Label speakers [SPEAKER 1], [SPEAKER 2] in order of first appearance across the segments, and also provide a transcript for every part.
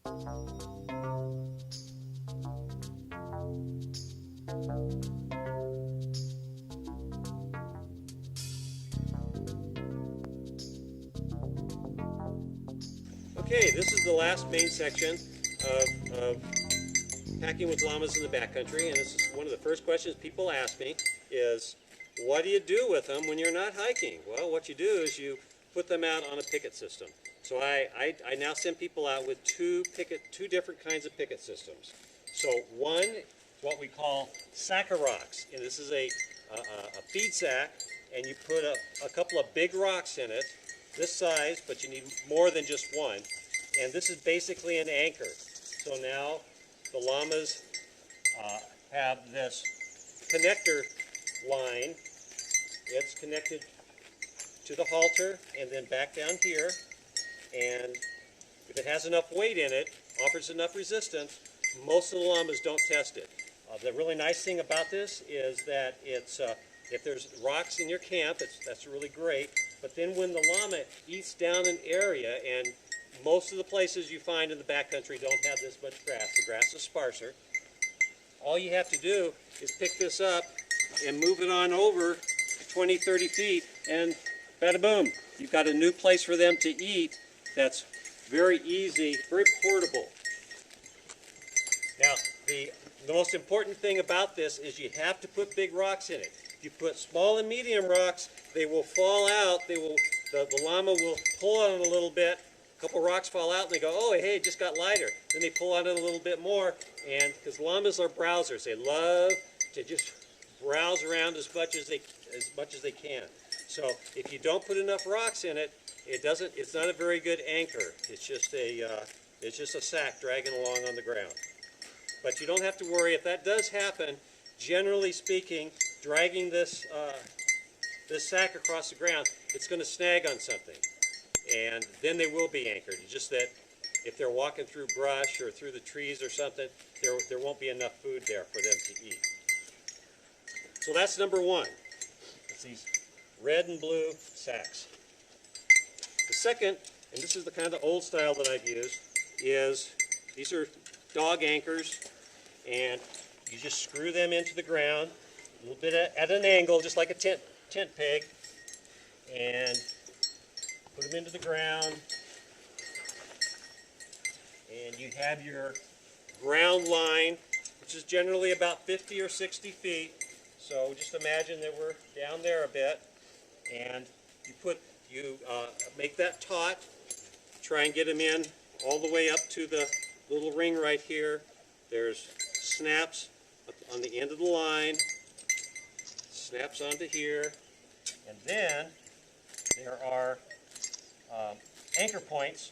[SPEAKER 1] Okay, this is the last main section of packing with llamas in the backcountry, and this is one of the first questions people ask me is, what do you do with them when you're not hiking? Well, what you do is you put them out on a picket system. So I now send people out with two different kinds of picket systems. So one is what we call sack of rocks, and this is a feed sack, and you put a couple of big rocks in it, this size, but you need more than just one. And this is basically an anchor. So now the llamas have this connector line. It's connected to the halter and then back down here. And if it has enough weight in it, offers enough resistance, most of the llamas don't test it. The really nice thing about this is that it's if there's rocks in your camp, that's really great. But then when the llama eats down an area, and most of the places you find in the backcountry don't have this much grass, the grass is sparser, all you have to do is pick this up and move it on over 20, 30 feet, and bada boom, you've got a new place for them to eat that's very easy, very portable. Now, the most important thing about this is you have to put big rocks in it. If you put small and medium rocks, they will fall out. The llama will pull on it a little bit. A couple rocks fall out, and they go, oh, hey, it just got lighter. Then they pull on it a little bit more, and because llamas are browsers, they love to just browse around as much as they can. So if you don't put enough rocks in it, it's not a very good anchor. It's just a sack dragging along on the ground. But you don't have to worry if that does happen. Generally speaking, dragging this sack across the ground, it's going to snag on something, and then they will be anchored. It's just that if they're walking through brush or through the trees or something, there won't be enough food there for them to eat. So that's number one. It's these red and blue sacks. The second, and this is the kind of old style that I've used, is these are dog anchors, and you just screw them into the ground a little bit at an angle, just like a tent peg, and put them into the ground, and you have your ground line, which is generally about 50 or 60 feet. So just imagine that we're down there a bit, and you make that taut, try and get them in all the way up to the little ring right here. There's snaps on the end of the line, snaps onto here, and then there are anchor points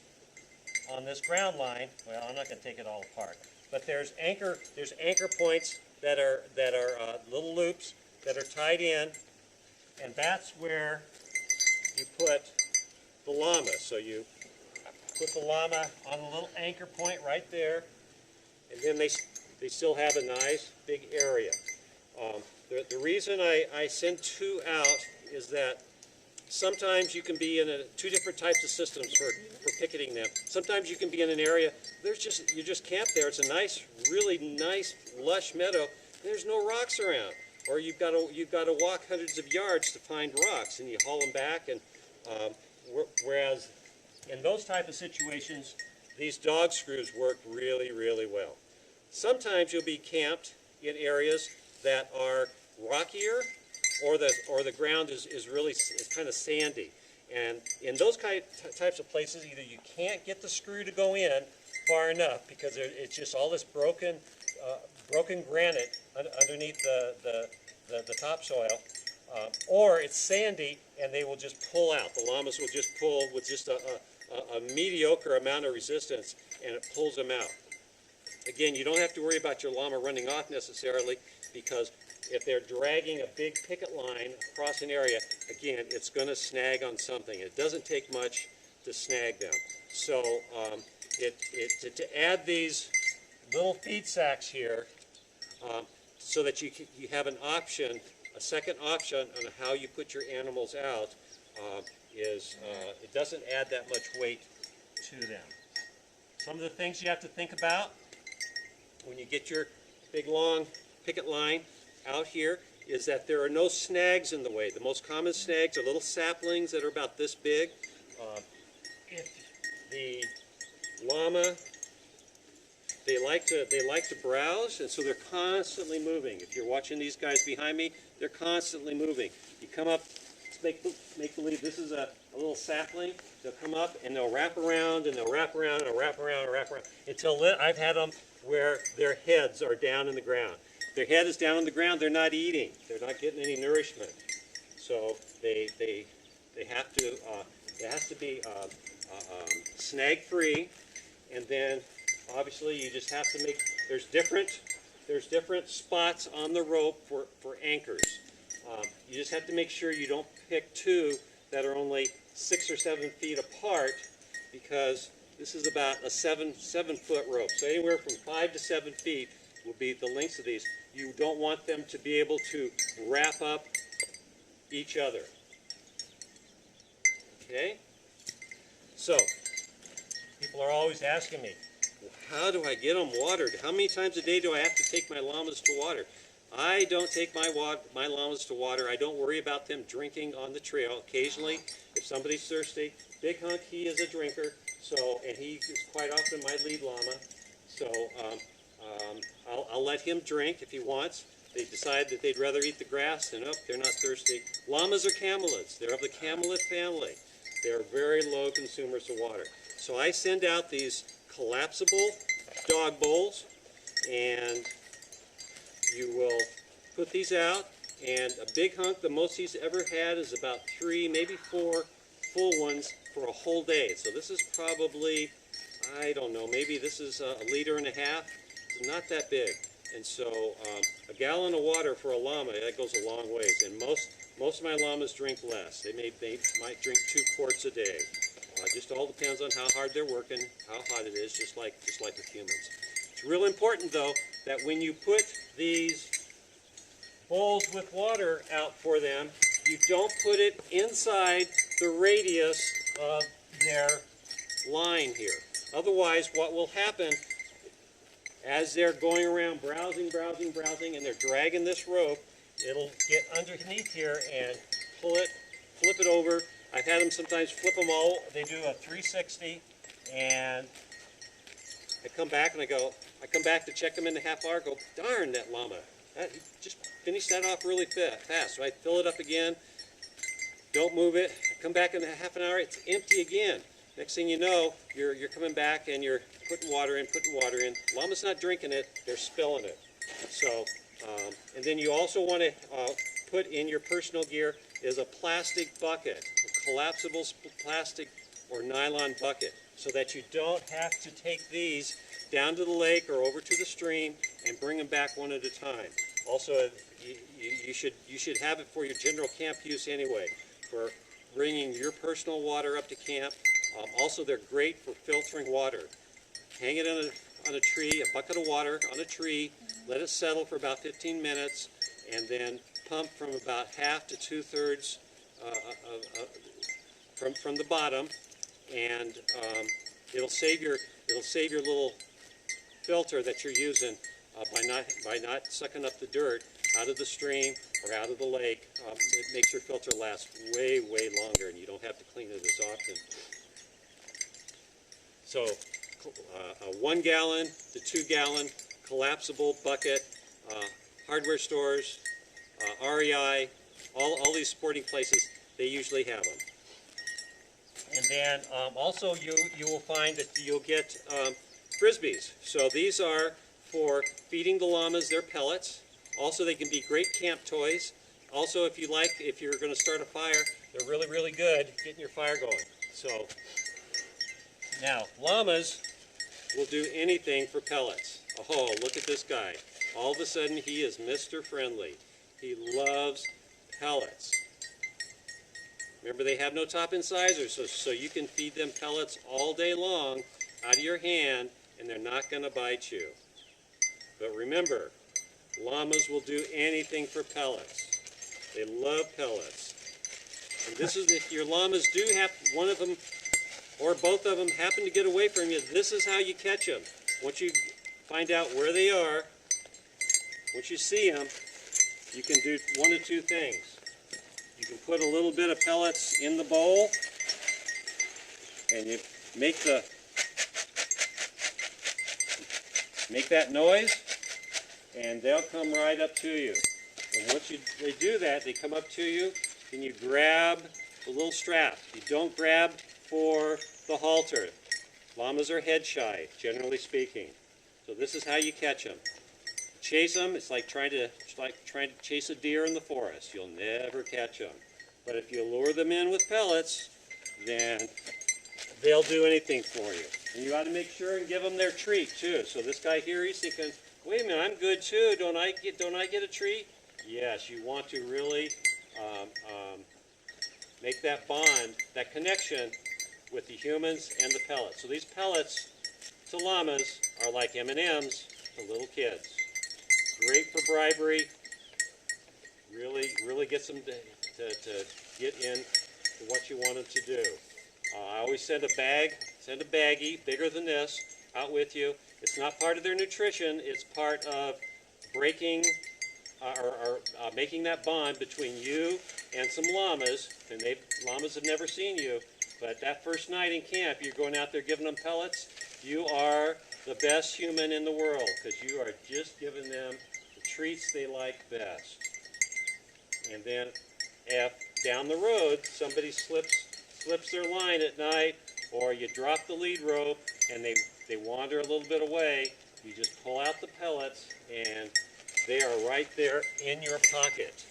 [SPEAKER 1] on this ground line. Well, I'm not going to take it all apart, but there's anchor points that are little loops that are tied in, and that's where you put the llama. So you put the llama on a little anchor point right there, and then they still have a nice big area. The reason I send two out is that sometimes you can be in two different types of systems for picketing them. Sometimes you can be in an area, you just camp there. It's a nice, really nice, lush meadow. There's no rocks around. Or you've got to walk hundreds of yards to find rocks, and you haul them back. And whereas in those type of situations, these dog screws work really, really well. Sometimes you'll be camped in areas that are rockier, or the ground is kind of sandy. And in those types of places, either you can't get the screw to go in far enough because it's just all this broken granite underneath the topsoil, or it's sandy and they will just pull out. The llamas will just pull with just a mediocre amount of resistance, and it pulls them out. Again, you don't have to worry about your llama running off necessarily, because if they're dragging a big picket line across an area, again, it's going to snag on something. It doesn't take much to snag them. So to add these little feed sacks here, so that you have an option, a second option on how you put your animals out, it doesn't add that much weight to them. Some of the things you have to think about when you get your big long picket line out here is that there are no snags in the way. The most common snags are little saplings that are about this big. If the llama, they like to browse, and so they're constantly moving. If you're watching these guys behind me, they're constantly moving. You come up, make believe this is a little sapling. They'll come up and they'll wrap around and they'll wrap around and wrap around and wrap around until I've had them where their heads are down in the ground. If their head is down in the ground, they're not eating. They're not getting any nourishment. So they have to it has to be snag free, and then obviously you just have to make there's different spots on the rope for anchors. You just have to make sure you don't pick two that are only 6 or 7 feet apart, because this is about a 7 foot rope. So anywhere from 5 to 7 feet will be the lengths of these. You don't want them to be able to wrap up each other. Okay? So, people are always asking me, well, how do I get them watered? How many times a day do I have to take my llamas to water? I don't take my llamas to water. I don't worry about them drinking on the trail. Occasionally, if somebody's thirsty, Big Hunk, he is a drinker, and he is quite often my lead llama. So I'll let him drink if he wants. They decide that they'd rather eat the grass, and they're not thirsty. Llamas are camelids. They're of the camelid family. They're very low consumers of water. So I send out these collapsible dog bowls, and you will put these out, and a Big Hunk, the most he's ever had is about 3, maybe 4 full ones for a whole day. So this is probably, I don't know, maybe this is a liter and a half. It's not that big. And so a gallon of water for a llama, that goes a long ways. And most of my llamas drink less. They might drink 2 quarts a day. Just all depends on how hard they're working, how hot it is, just like with humans. It's real important, though, that when you put these bowls with water out for them, you don't put it inside the radius of their line here. Otherwise, what will happen as they're going around browsing, and they're dragging this rope, it'll get underneath here and flip it over. I've had them sometimes flip them all. They do a 360, and I come back to check them in a half hour, go, darn, that llama. Just finished that off really fast. So I fill it up again, don't move it. I come back in a half an hour, it's empty again. Next thing you know, you're coming back and you're putting water in. Llama's not drinking it, they're spilling it. So, and then you also want to put in your personal gear is a plastic bucket, a collapsible plastic or nylon bucket, so that you don't have to take these down to the lake or over to the stream and bring them back one at a time. Also, you should have it for your general camp use anyway, for bringing your personal water up to camp. Also, they're great for filtering water. Hang it on a tree, a bucket of water on a tree, let it settle for about 15 minutes, and then pump from about half to 2/3 from the bottom, and it'll save your little filter that you're using by not sucking up the dirt out of the stream or out of the lake. It makes your filter last way longer, and you don't have to clean it as often. So a 1 gallon to 2 gallon collapsible bucket, hardware stores, REI, all these sporting places, they usually have them. And then also you will find that you'll get frisbees. So these are for feeding the llamas their pellets. Also, they can be great camp toys. Also, if you're going to start a fire, they're really good getting your fire going. So now, llamas will do anything for pellets. Oh, look at this guy. All of a sudden, he is Mr. Friendly. He loves pellets. Remember, they have no top incisors, so you can feed them pellets all day long out of your hand, and they're not going to bite you. But remember, llamas will do anything for pellets. They love pellets. And this is, if your llamas do have, one of them or both of them happen to get away from you, this is how you catch them. Once you find out where they are, once you see them, you can do one of two things. You can put a little bit of pellets in the bowl, and you make that noise, and they'll come right up to you. And once they do that, they come up to you, and you grab the little strap. You don't grab for the halter. Llamas are head shy, generally speaking. So this is how you catch them. Chase them, it's like trying to chase a deer in the forest. You'll never catch them. But if you lure them in with pellets, then they'll do anything for you. And you ought to make sure and give them their treat too. So this guy here, he's thinking, wait a minute, I'm good too. Don't I get a treat? Yes, you want to really make that bond, that connection with the humans and the pellets. So these pellets to llamas are like M&Ms to little kids. Great for bribery. Really gets them to get in to what you want them to do. I always send a baggie bigger than this out with you. It's not part of their nutrition. It's part of breaking or making that bond between you and some llamas. And llamas have never seen you, but that first night in camp, you're going out there giving them pellets. You are the best human in the world because you are just giving them the treats they like best. And then if down the road somebody slips their line at night, or you drop the lead rope and they wander a little bit away, you just pull out the pellets and they are right there in your pocket.